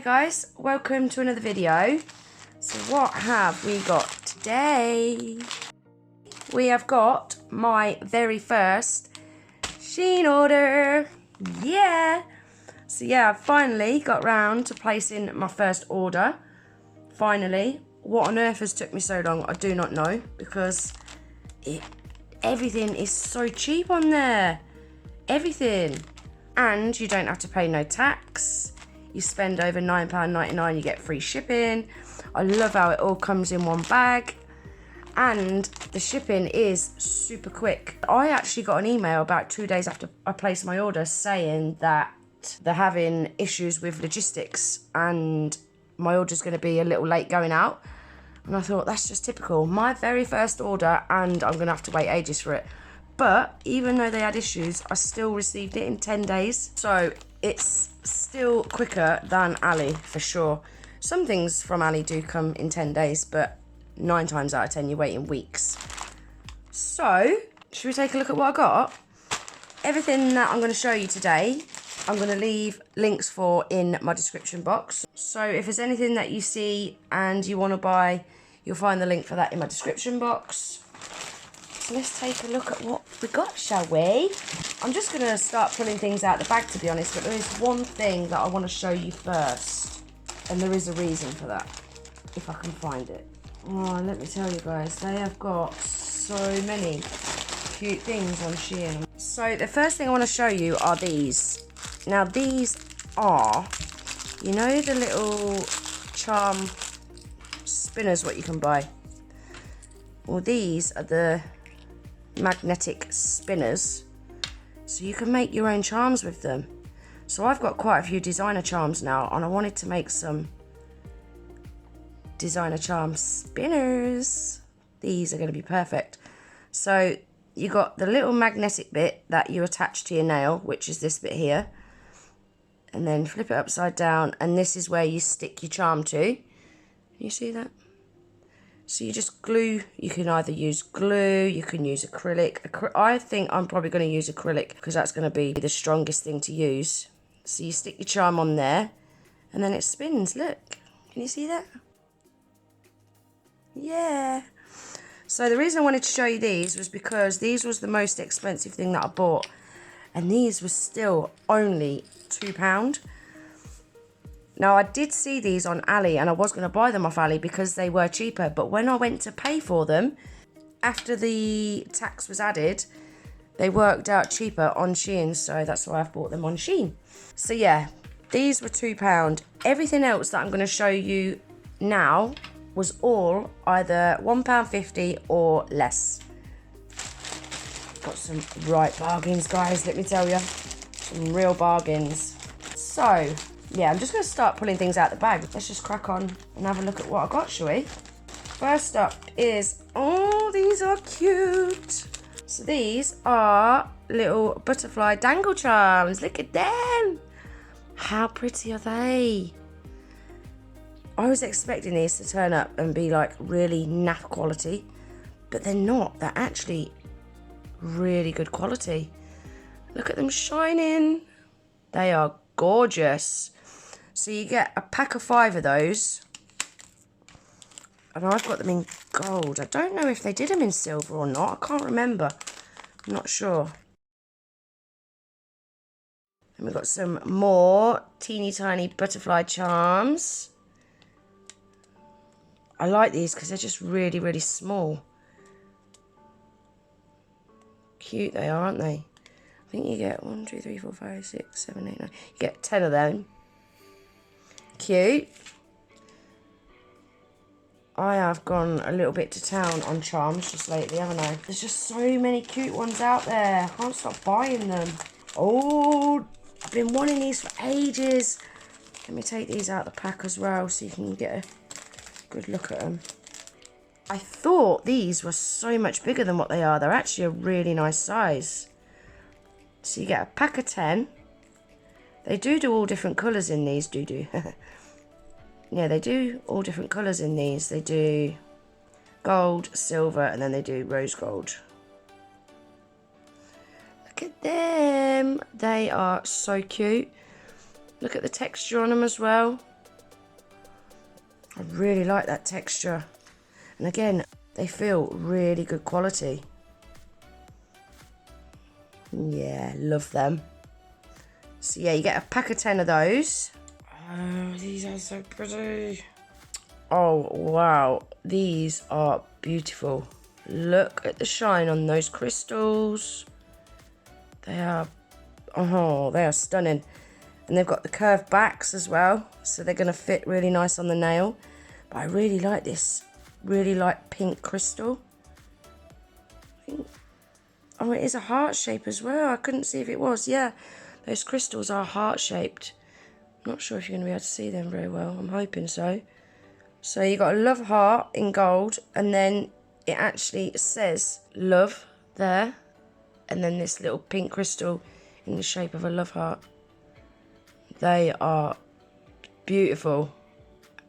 guys, welcome to another video. So what have we got today? We have got my very first Shein order. Yeah! So yeah, I finally got round to placing my first order. Finally. What on earth has took me so long, I do not know, because everything is so cheap on there. Everything. And you don't have to pay no tax. You spend over £9.99, you get free shipping. I love how it all comes in one bag. And the shipping is super quick. I actually got an email about 2 days after I placed my order saying that they're having issues with logistics and my order's going to be a little late going out. And I thought, that's just typical. My very first order, and I'm going to have to wait ages for it. But even though they had issues, I still received it in 10 days. So it's still quicker than Ali, for sure. Some things from Ali do come in 10 days, but 9 times out of 10, you're waiting weeks. So, should we take a look at what I got? Everything that I'm going to show you today, I'm going to leave links for in my description box. So if there's anything that you see and you want to buy, you'll find the link for that in my description box. So let's take a look at what we got, shall we? I'm just going to start pulling things out the bag, to be honest, but there is one thing that I want to show you first. And there is a reason for that, if I can find it. Oh, let me tell you guys, they have got so many cute things on Shein. So the first thing I want to show you are these. Now these are, you know, the little charm spinners what you can buy. Well, these are the magnetic spinners, so you can make your own charms with them. So I've got quite a few designer charms now, and I wanted to make some designer charm spinners. These are going to be perfect. So you got the little magnetic bit that you attach to your nail, which is this bit here, and then flip it upside down, and this is where you stick your charm to. You see that? So you just glue. You can either use glue, you can use acrylic. I think I'm probably going to use acrylic because that's going to be the strongest thing to use. So you stick your charm on there and then it spins. Look, can you see that? Yeah. So the reason I wanted to show you these was because these was the most expensive thing that I bought, and these were still only £2. Now, I did see these on Ali, and I was going to buy them off Ali because they were cheaper. But when I went to pay for them, after the tax was added, they worked out cheaper on Shein. So that's why I've bought them on Shein. So yeah, these were £2. Everything else that I'm going to show you now was all either £1.50 or less. Got some right bargains, guys, let me tell you. Some real bargains. So yeah, I'm just going to start pulling things out the bag. Let's just crack on and have a look at what I got, shall we? First up is, oh, these are cute. So these are little butterfly dangle charms. Look at them. How pretty are they? I was expecting these to turn up and be like really naff quality, but they're not. They're actually really good quality. Look at them shining. They are gorgeous. So you get a pack of 5 of those, and I've got them in gold. I don't know if they did them in silver or not. I can't remember. I'm not sure. And we've got some more teeny tiny butterfly charms. I like these because they're just really, really small. Cute they are, aren't they? I think you get 1, 2, 3, 4, 5, 6, 7, 8, 9. You get 10 of them. Cute. I have gone a little bit to town on charms just lately, haven't I? There's just so many cute ones out there. I can't stop buying them. Oh, I've been wanting these for ages. Let me take these out of the pack as well so you can get a good look at them. I thought these were so much bigger than what they are. They're actually a really nice size. So you get a pack of 10. They do all different colours in these, Yeah, they do all different colours in these. They do gold, silver, and then they do rose gold. Look at them. They are so cute. Look at the texture on them as well. I really like that texture. And again, they feel really good quality. Yeah, love them. So yeah, you get a pack of 10 of those. Oh, these are so pretty. Oh, wow. These are beautiful. Look at the shine on those crystals. They are, oh, they are stunning. And they've got the curved backs as well, so they're going to fit really nice on the nail. But I really like this really light pink crystal. Oh, it is a heart shape as well. I couldn't see if it was. Yeah, those crystals are heart shaped. I'm not sure if you're going to be able to see them very well. I'm hoping so. So you got a love heart in gold, and then it actually says love there, and then this little pink crystal in the shape of a love heart. They are beautiful.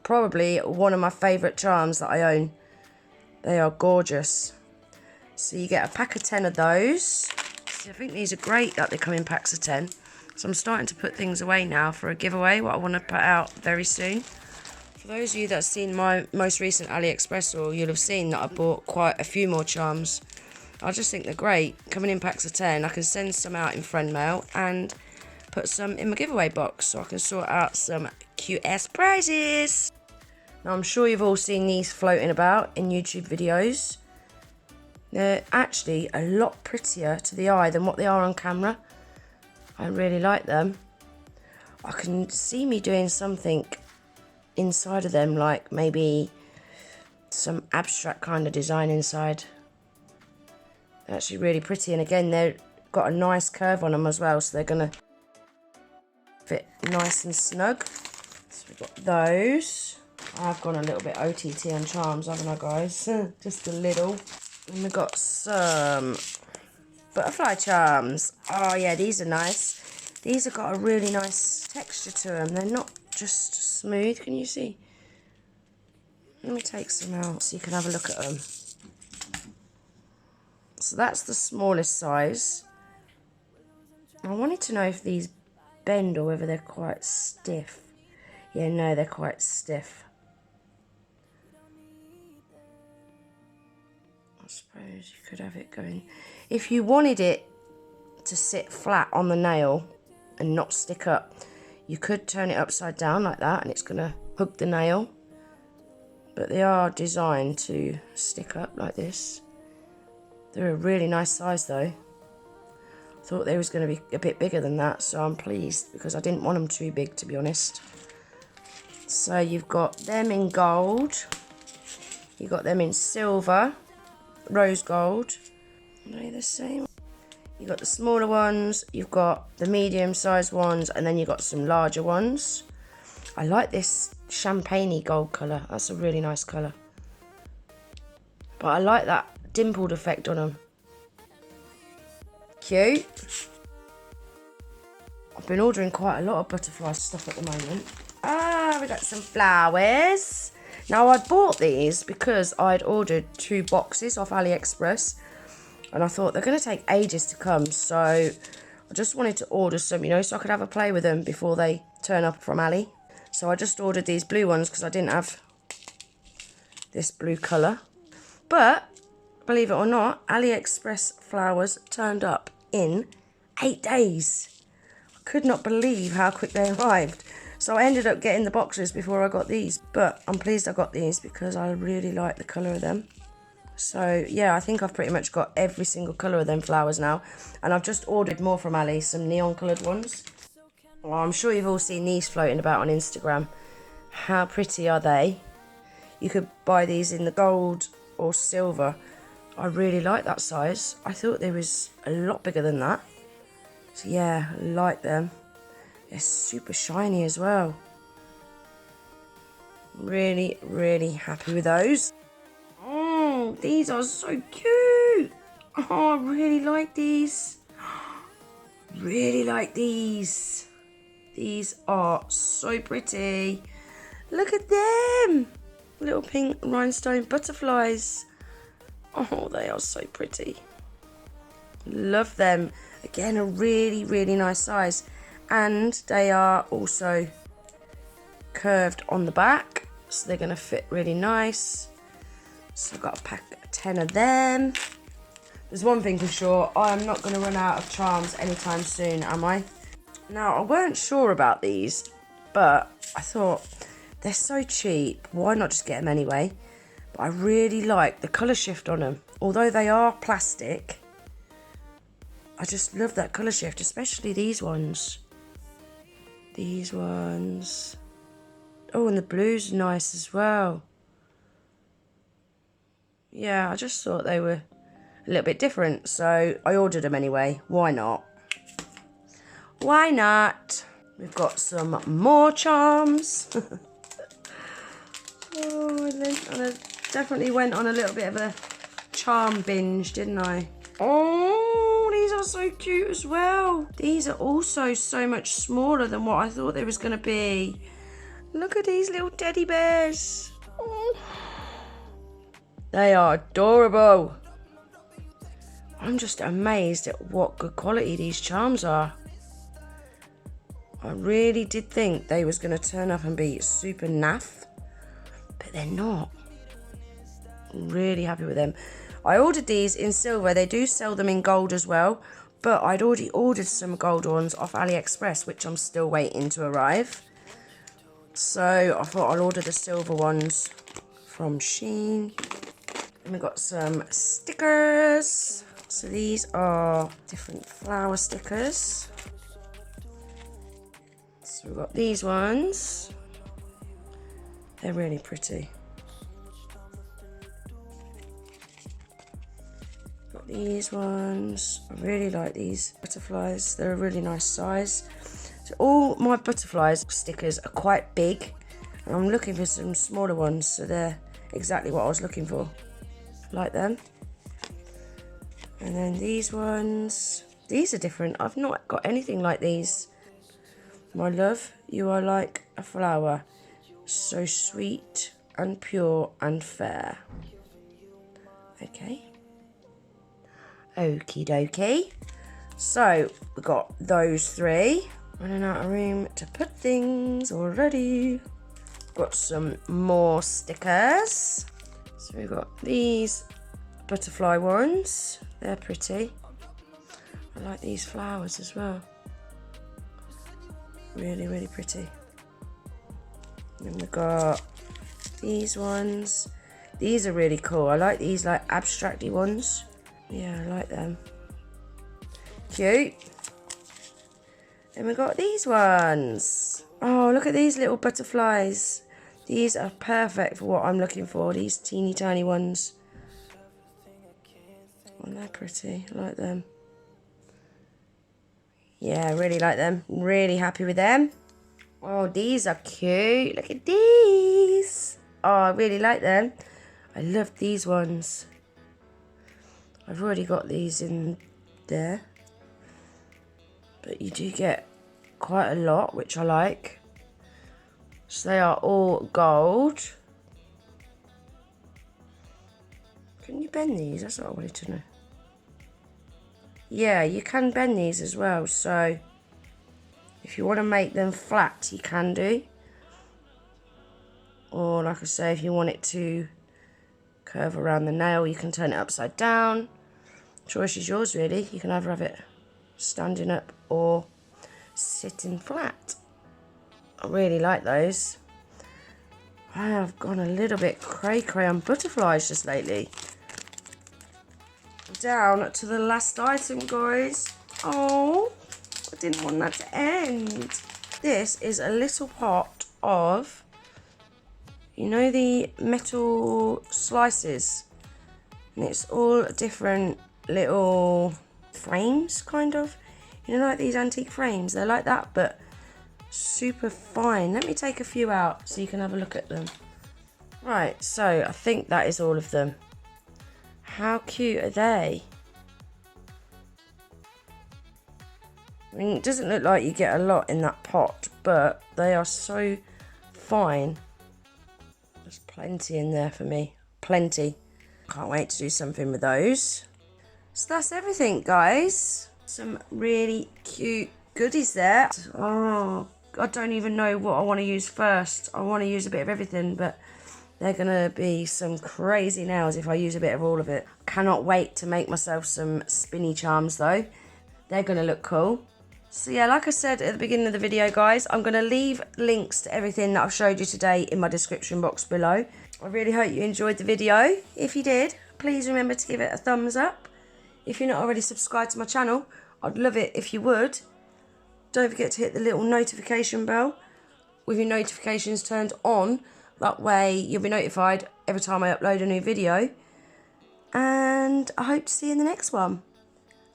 Probably one of my favourite charms that I own. They are gorgeous. So you get a pack of 10 of those. So I think these are great that they come in packs of 10. So I'm starting to put things away now for a giveaway, what I want to put out very soon. For those of you that have seen my most recent AliExpress haul, you'll have seen that I bought quite a few more charms. I just think they're great. Coming in packs of 10, I can send some out in friend mail and put some in my giveaway box so I can sort out some cute-ass prizes. Now, I'm sure you've all seen these floating about in YouTube videos. They're actually a lot prettier to the eye than what they are on camera. I really like them. I can see me doing something inside of them, like maybe some abstract kind of design inside. They're actually really pretty, and again, they've got a nice curve on them as well, so they're going to fit nice and snug. So we've got those. I've gone a little bit OTT on charms, haven't I, guys? Just a little. And we've got some butterfly charms. Oh yeah, these are nice. These have got a really nice texture to them. They're not just smooth, can you see? Let me take some out so you can have a look at them. So that's the smallest size. I wanted to know if these bend or whether they're quite stiff. Yeah, no, they're quite stiff. I suppose you could have it going. If you wanted it to sit flat on the nail and not stick up, you could turn it upside down like that and it's going to hook the nail. But they are designed to stick up like this. They're a really nice size though. I thought they was going to be a bit bigger than that, so I'm pleased because I didn't want them too big, to be honest. So you've got them in gold. You've got them in silver, rose gold. Are they the same? You've got the smaller ones, you've got the medium-sized ones, and then you've got some larger ones. I like this champagne-y gold colour. That's a really nice colour. But I like that dimpled effect on them. Cute. I've been ordering quite a lot of butterfly stuff at the moment. Ah, we got some flowers. Now, I bought these because I'd ordered 2 boxes off AliExpress. And I thought they're going to take ages to come. So I just wanted to order some, you know, so I could have a play with them before they turn up from Ali. So I just ordered these blue ones because I didn't have this blue colour. But, believe it or not, AliExpress flowers turned up in 8 days. I could not believe how quick they arrived. So I ended up getting the boxes before I got these. But I'm pleased I got these because I really like the colour of them. So, yeah, I think I've pretty much got every single colour of them flowers now. And I've just ordered more from Ali, some neon coloured ones. Well, I'm sure you've all seen these floating about on Instagram. How pretty are they? You could buy these in the gold or silver. I really like that size. I thought they was a lot bigger than that. So, yeah, I like them. They're super shiny as well. Really, really happy with those. Oh, these are so cute. Oh, I really like these. Really like these. These are so pretty. Look at them. Little pink rhinestone butterflies. Oh, they are so pretty. Love them. Again, a really, really nice size. And they are also curved on the back. so they're going to fit really nice. So I've got a pack of 10 of them. There's one thing for sure, I'm not going to run out of charms anytime soon, am I? Now, I weren't sure about these, but I thought they're so cheap, why not just get them anyway? But I really like the colour shift on them. Although they are plastic, I just love that colour shift, especially these ones. These ones. Oh, and the blue's nice as well. Yeah, I just thought they were a little bit different, so I ordered them anyway. Why not? Why not? We've got some more charms. Oh, I definitely went on a little bit of a charm binge, didn't I? Oh, these are so cute as well. These are also so much smaller than what I thought they was going to be. Look at these little teddy bears. Oh. They are adorable. I'm just amazed at what good quality these charms are. I really did think they was going to turn up and be super naff, but they're not. I'm really happy with them. I ordered these in silver. They do sell them in gold as well, but I'd already ordered some gold ones off AliExpress, which I'm still waiting to arrive. So I thought I'll order the silver ones from Shein. And we've got some stickers. So these are different flower stickers. So we've got these ones. They're really pretty. Got these ones. I really like these butterflies. They're a really nice size. So all my butterflies stickers are quite big, and I'm looking for some smaller ones, so they're exactly what I was looking for. Like them. And then these ones. These are different. I've not got anything like these. My love, you are like a flower, so sweet and pure and fair. Okay. Okie dokie. So we've got those three. Running out of room to put things already. Got some more stickers. So we've got these butterfly ones. They're pretty. I like these flowers as well. Really, really pretty. And we've got these ones. These are really cool. I like these like abstracty ones. Yeah, I like them. Cute. Then we've got these ones. Oh, look at these little butterflies. These are perfect for what I'm looking for. These teeny tiny ones. Oh, they're pretty. I like them. Yeah, I really like them. Really happy with them. Oh, these are cute. Look at these. Oh, I really like them. I love these ones. I've already got these in there. But you do get quite a lot, which I like. So they are all gold. Can you bend these? That's what I wanted to know. Yeah, you can bend these as well. So if you want to make them flat, you can do. Or like I say, if you want it to curve around the nail, you can turn it upside down. Choice is yours really. You can either have it standing up or sitting flat. I really like those. I have gone a little bit cray-cray on butterflies just lately. Down to the last item, guys. Oh, I didn't want that to end. This is a little pot of, you know, the metal slices. And it's all different little frames, kind of. You know, like these antique frames. They're like that, but super fine. Let me take a few out so you can have a look at them. Right, so I think that is all of them. How cute are they? I mean, it doesn't look like you get a lot in that pot, but they are so fine. There's plenty in there for me. Plenty. Can't wait to do something with those. So that's everything, guys. Some really cute goodies there. Oh, I don't even know what I want to use first. I want to use a bit of everything, but they're going to be some crazy nails if I use a bit of all of it. Cannot wait to make myself some spinny charms though. They're going to look cool. So yeah, like I said at the beginning of the video, guys, I'm going to leave links to everything that I've showed you today in my description box below. I really hope you enjoyed the video. If you did, please remember to give it a thumbs up. If you're not already subscribed to my channel, I'd love it if you would. Don't forget to hit the little notification bell with your notifications turned on. That way you'll be notified every time I upload a new video. And I hope to see you in the next one.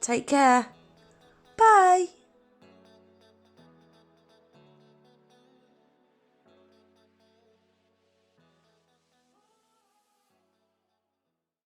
Take care. Bye.